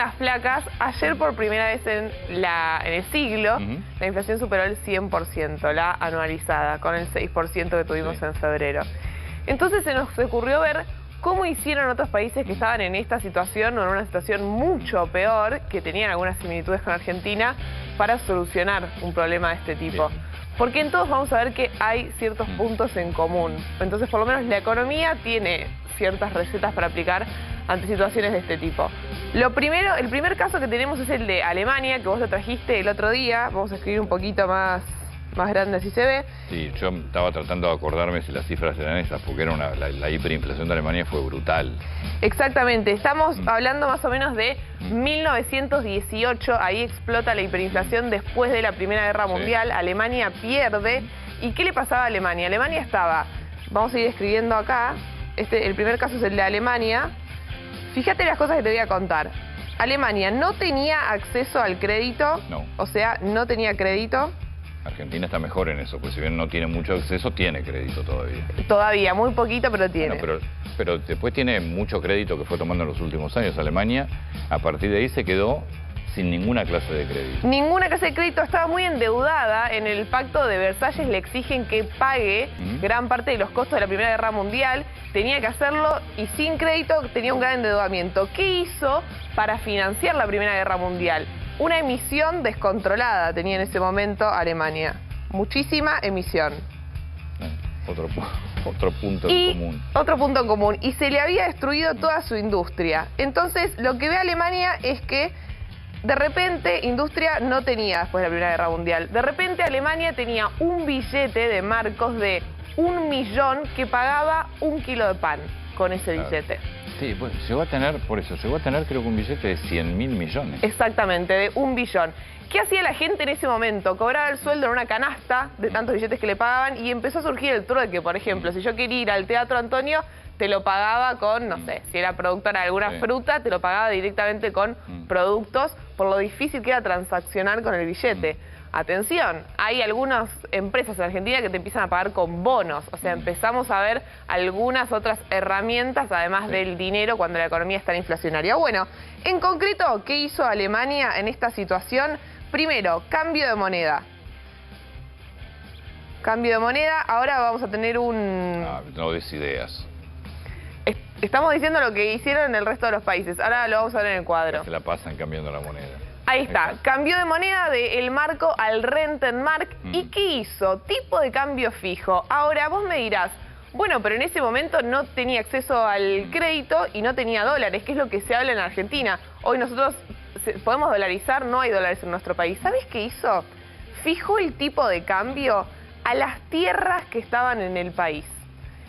las placas. Ayer, por primera vez en el siglo, la inflación superó el 100%, la anualizada, con el 6% que tuvimos en febrero. Entonces se nos ocurrió ver cómo hicieron otros países que estaban en esta situación o en una situación mucho peor, que tenían algunas similitudes con Argentina, para solucionar un problema de este tipo. Porque en todos vamos a ver que hay ciertos puntos en común. Entonces, por lo menos la economía tiene ciertas recetas para aplicar ante situaciones de este tipo. El primer caso que tenemos es el de Alemania, que vos lo trajiste el otro día. Vamos a escribir un poquito más grande, así se ve. Sí, yo estaba tratando de acordarme si las cifras eran esas, porque era la hiperinflación de Alemania fue brutal. Exactamente, estamos hablando más o menos de 1918, ahí explota la hiperinflación después de la Primera Guerra Mundial, Alemania pierde. ¿Y qué le pasaba a Alemania? Alemania estaba, vamos a ir escribiendo acá, el primer caso es el de Alemania. Fíjate las cosas que te voy a contar. Alemania no tenía acceso al crédito, o sea, no tenía crédito. Argentina está mejor en eso, pues si bien no tiene mucho acceso, tiene crédito todavía. Todavía, muy poquito, pero tiene. Bueno, pero después tiene mucho crédito que fue tomando en los últimos años. Alemania, a partir de ahí, se quedó sin ninguna clase de crédito. Ninguna clase de crédito, estaba muy endeudada. En el Pacto de Versalles le exigen que pague gran parte de los costos de la Primera Guerra Mundial. Tenía que hacerlo y sin crédito tenía un gran endeudamiento. ¿Qué hizo para financiar la Primera Guerra Mundial? Una emisión descontrolada tenía en ese momento Alemania. Muchísima emisión. Otro punto en común. Otro punto en común. Y se le había destruido toda su industria. Entonces, lo que ve Alemania es que de repente industria no tenía después de la Primera Guerra Mundial. De repente Alemania tenía un billete de marcos de 1 millón que pagaba 1 kilo de pan con ese billete. Sí, pues llegó a tener creo que un billete de 100.000 millones. Exactamente, de 1 billón. ¿Qué hacía la gente en ese momento? Cobraba el sueldo en una canasta de tantos billetes que le pagaban y empezó a surgir el trueque. Por ejemplo, si yo quería ir al Teatro Antonio, te lo pagaba con, no sé, si era productora de alguna fruta, te lo pagaba directamente con productos, por lo difícil que era transaccionar con el billete. Atención, hay algunas empresas en Argentina que te empiezan a pagar con bonos. O sea, empezamos a ver algunas otras herramientas, además del dinero, cuando la economía está inflacionaria. Bueno, en concreto, ¿qué hizo Alemania en esta situación? Primero, cambio de moneda. Cambio de moneda, ahora vamos a tener un... no des ideas. Estamos diciendo lo que hicieron en el resto de los países. Ahora lo vamos a ver en el cuadro. Se la pasan cambiando la moneda. Ahí está, cambió de moneda del marco al Rentenmark. ¿Y qué hizo? Tipo de cambio fijo. Ahora, vos me dirás, bueno, pero en ese momento no tenía acceso al crédito y no tenía dólares, que es lo que se habla en Argentina. Hoy nosotros podemos dolarizar, no hay dólares en nuestro país. ¿Sabés qué hizo? Fijó el tipo de cambio a las tierras que estaban en el país.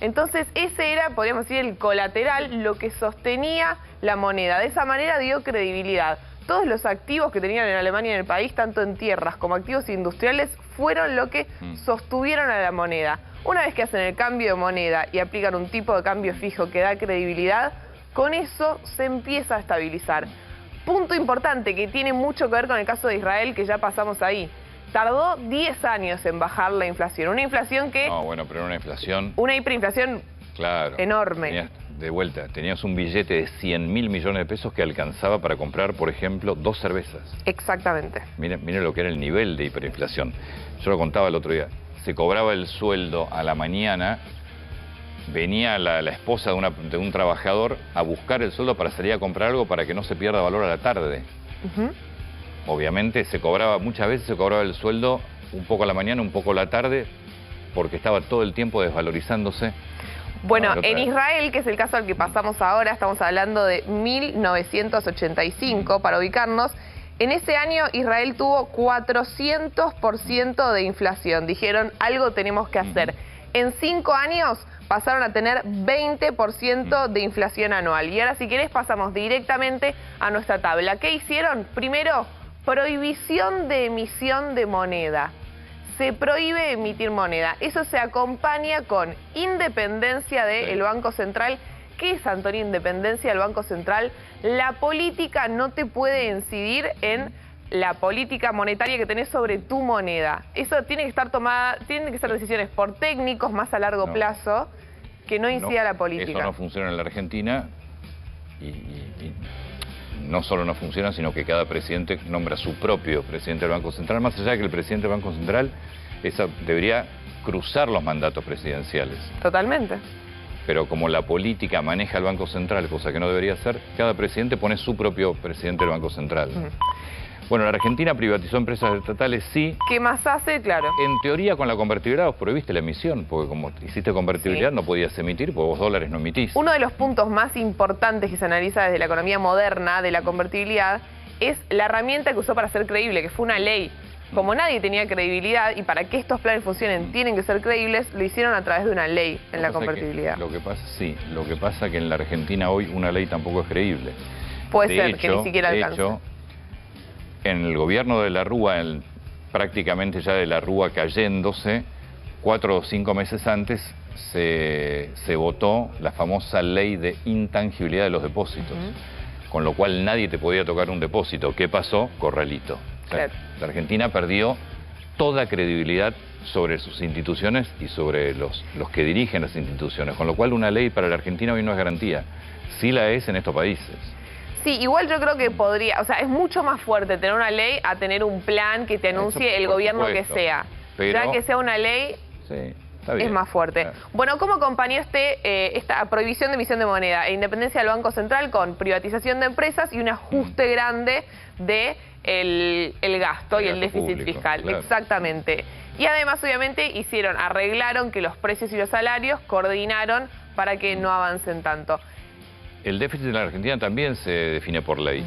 Entonces ese era, podríamos decir, el colateral, lo que sostenía la moneda. De esa manera dio credibilidad. Todos los activos que tenían en Alemania y en el país, tanto en tierras como activos industriales, fueron lo que sostuvieron a la moneda. Una vez que hacen el cambio de moneda y aplican un tipo de cambio fijo que da credibilidad, con eso se empieza a estabilizar. Punto importante que tiene mucho que ver con el caso de Israel, que ya pasamos ahí. Tardó 10 años en bajar la inflación. Una inflación que... No, bueno, pero una inflación... Una hiperinflación enorme. Tenías un billete de 100.000 millones de pesos que alcanzaba para comprar, por ejemplo, 2 cervezas. Exactamente. Miren lo que era el nivel de hiperinflación. Yo lo contaba el otro día. Se cobraba el sueldo a la mañana, venía la esposa de un trabajador a buscar el sueldo para salir a comprar algo para que no se pierda valor a la tarde. Obviamente muchas veces se cobraba el sueldo un poco a la mañana, un poco a la tarde, porque estaba todo el tiempo desvalorizándose. Bueno, en Israel, que es el caso al que pasamos ahora, estamos hablando de 1985, para ubicarnos. En ese año Israel tuvo 400% de inflación. Dijeron, algo tenemos que hacer. En 5 años pasaron a tener 20% de inflación anual. Y ahora, si querés, pasamos directamente a nuestra tabla. ¿Qué hicieron? Primero, prohibición de emisión de moneda. Se prohíbe emitir moneda. Eso se acompaña con independencia del Banco Central. ¿Qué es, Antonio, independencia del Banco Central? La política no te puede incidir en la política monetaria que tenés sobre tu moneda. Eso tiene que estar tomada, tienen que ser decisiones por técnicos más a largo plazo, que no incida la política. Eso no funciona en la Argentina y no solo no funcionan, sino que cada presidente nombra su propio presidente del Banco Central, más allá de que el presidente del Banco Central debería cruzar los mandatos presidenciales. Totalmente. Pero como la política maneja el Banco Central, cosa que no debería hacer, cada presidente pone su propio presidente del Banco Central. Bueno, la Argentina privatizó empresas estatales, sí. ¿Qué más hace? Claro. En teoría, con la convertibilidad vos prohibiste la emisión, porque como hiciste convertibilidad no podías emitir, porque vos dólares no emitís. Uno de los puntos más importantes que se analiza desde la economía moderna de la convertibilidad es la herramienta que usó para ser creíble, que fue una ley. Como nadie tenía credibilidad y para que estos planes funcionen tienen que ser creíbles, lo hicieron a través de una ley en la convertibilidad. Lo que pasa que en la Argentina hoy una ley tampoco es creíble. Puede ser que ni siquiera alcance. De hecho, en el gobierno de la Rúa, prácticamente ya de la Rúa cayéndose, 4 o 5 meses antes se votó la famosa ley de intangibilidad de los depósitos, con lo cual nadie te podía tocar un depósito. ¿Qué pasó? Corralito. Claro. La Argentina perdió toda credibilidad sobre sus instituciones y sobre los que dirigen las instituciones, con lo cual una ley para la Argentina hoy no es garantía. Sí la es en estos países. Sí, igual yo creo que podría, o sea, es mucho más fuerte tener una ley a tener un plan que te anuncie el gobierno que sea. Pero, ya que sea una ley, sí, está bien, es más fuerte. Claro. Bueno, ¿cómo acompañó esta prohibición de emisión de moneda e independencia del Banco Central con privatización de empresas y un ajuste grande de el gasto y el déficit público, fiscal? Claro. Exactamente. Y además, obviamente, arreglaron que los precios y los salarios coordinaron para que no avancen tanto. El déficit de la Argentina también se define por ley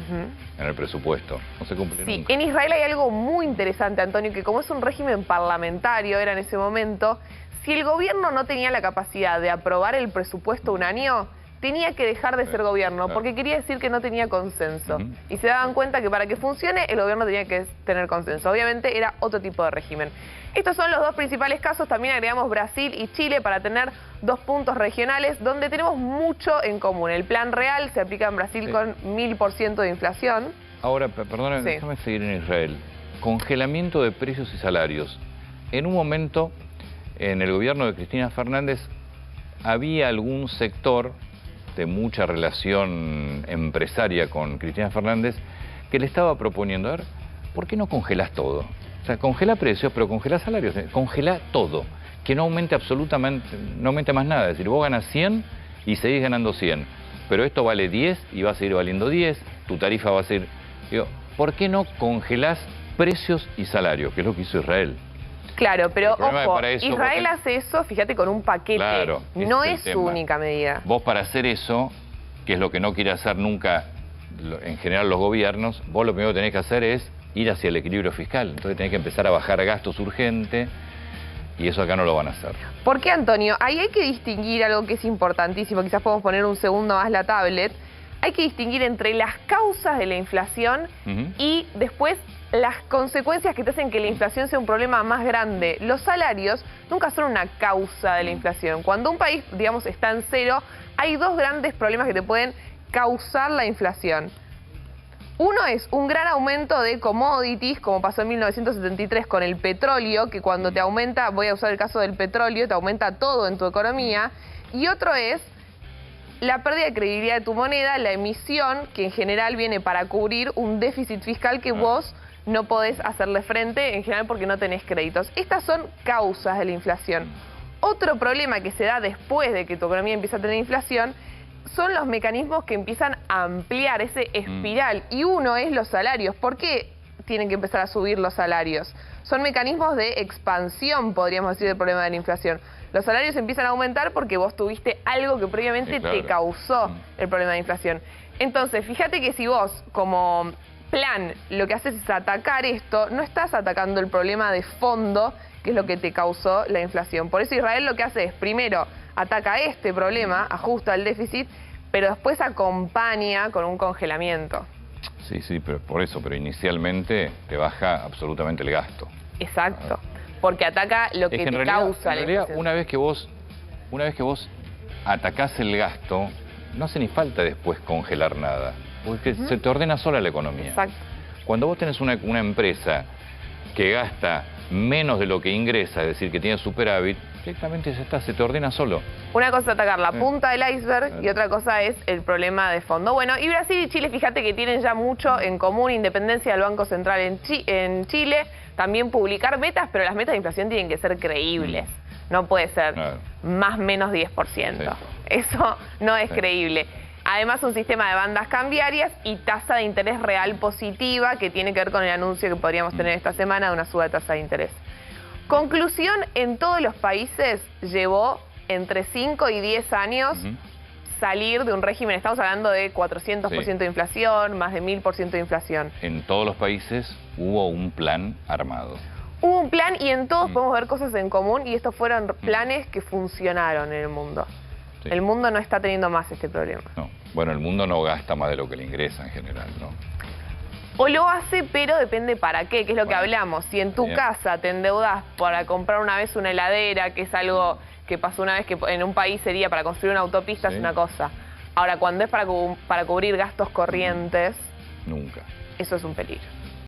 en el presupuesto. No se cumple nunca. En Israel hay algo muy interesante, Antonio, que como es un régimen parlamentario, era en ese momento, si el gobierno no tenía la capacidad de aprobar el presupuesto un año, tenía que dejar de ser gobierno, porque quería decir que no tenía consenso. Y se daban cuenta que para que funcione, el gobierno tenía que tener consenso. Obviamente era otro tipo de régimen. Estos son los dos principales casos. También agregamos Brasil y Chile para tener 2 puntos regionales donde tenemos mucho en común. El plan real se aplica en Brasil con 1000% de inflación. Ahora, perdóname, déjame seguir en Israel. Congelamiento de precios y salarios. En un momento, en el gobierno de Cristina Fernández, había algún sector de mucha relación empresaria con Cristina Fernández que le estaba proponiendo, a ver, ¿por qué no congelás todo? O sea, congela precios, pero congela salarios, congela todo, que no aumente absolutamente, no aumente más nada. Es decir, vos ganas 100 y seguís ganando 100, pero esto vale 10 y va a seguir valiendo 10, tu tarifa va a seguir... Digo, ¿por qué no congelás precios y salarios? Que es lo que hizo Israel. Claro, pero ojo, eso, Israel hace eso, fíjate, con un paquete. Claro, no es su única medida. Vos para hacer eso, que es lo que no quiere hacer nunca en general los gobiernos, vos lo primero que tenés que hacer es ir hacia el equilibrio fiscal. Entonces tenés que empezar a bajar gastos urgentes y eso acá no lo van a hacer. ¿Por qué, Antonio? Ahí hay que distinguir algo que es importantísimo. Quizás podemos poner un segundo más la tablet. Hay que distinguir entre las causas de la inflación y después las consecuencias que te hacen que la inflación sea un problema más grande. Los salarios nunca son una causa de la inflación. Cuando un país, digamos, está en cero, hay 2 grandes problemas que te pueden causar la inflación. Uno es un gran aumento de commodities, como pasó en 1973 con el petróleo, que cuando te aumenta, voy a usar el caso del petróleo, te aumenta todo en tu economía. Y otro es la pérdida de credibilidad de tu moneda, la emisión, que en general viene para cubrir un déficit fiscal que vos no podés hacerle frente, en general porque no tenés créditos. Estas son causas de la inflación. Otro problema que se da después de que tu economía empieza a tener inflación son los mecanismos que empiezan a ampliar ese espiral. Y uno es los salarios. ¿Por qué tienen que empezar a subir los salarios? Son mecanismos de expansión, podríamos decir, del problema de la inflación. Los salarios empiezan a aumentar porque vos tuviste algo que previamente te causó el problema de inflación. Entonces, fíjate que si vos, como plan, lo que haces es atacar esto, no estás atacando el problema de fondo, que es lo que te causó la inflación. Por eso Israel lo que hace es, primero, ataca este problema, ajusta el déficit, pero después acompaña con un congelamiento. Sí, pero por eso, pero inicialmente te baja absolutamente el gasto. Exacto, porque ataca lo que te causa la inflación. Una vez que vos atacás el gasto, no hace ni falta después congelar nada, porque se te ordena sola la economía. Exacto. Cuando vos tenés una empresa que gasta menos de lo que ingresa, es decir, que tiene superávit, Directamente ya está, se te ordena solo. Una cosa es atacar la punta del iceberg Claro. y otra cosa es el problema de fondo. Bueno, y Brasil y Chile, fíjate que tienen ya mucho en común, independencia del Banco Central en Chile, también publicar metas, pero las metas de inflación tienen que ser creíbles. No puede ser Claro. más menos 10%. Sí. Eso no es Sí. creíble. Además, un sistema de bandas cambiarias y tasa de interés real positiva, que tiene que ver con el anuncio que podríamos tener esta semana de una suba de tasa de interés. Conclusión, en todos los países llevó entre 5 y 10 años Ujú. salir de un régimen. Estamos hablando de 400% de inflación, más de 1000% de inflación. En todos los países hubo un plan armado. Hubo un plan y en todos podemos ver cosas en común y estos fueron planes que funcionaron en el mundo. Sí. El mundo no está teniendo más este problema. No. Bueno, el mundo no gasta más de lo que le ingresa en general, ¿no? O lo hace, pero depende para qué, que es lo que Bueno, hablamos. Si en tu bien. casa te endeudás para comprar una vez una heladera, que es algo que pasó una vez que en un país sería para construir una autopista, Sí. es una cosa. Ahora, cuando es para cubrir gastos corrientes, Nunca. eso es un peligro.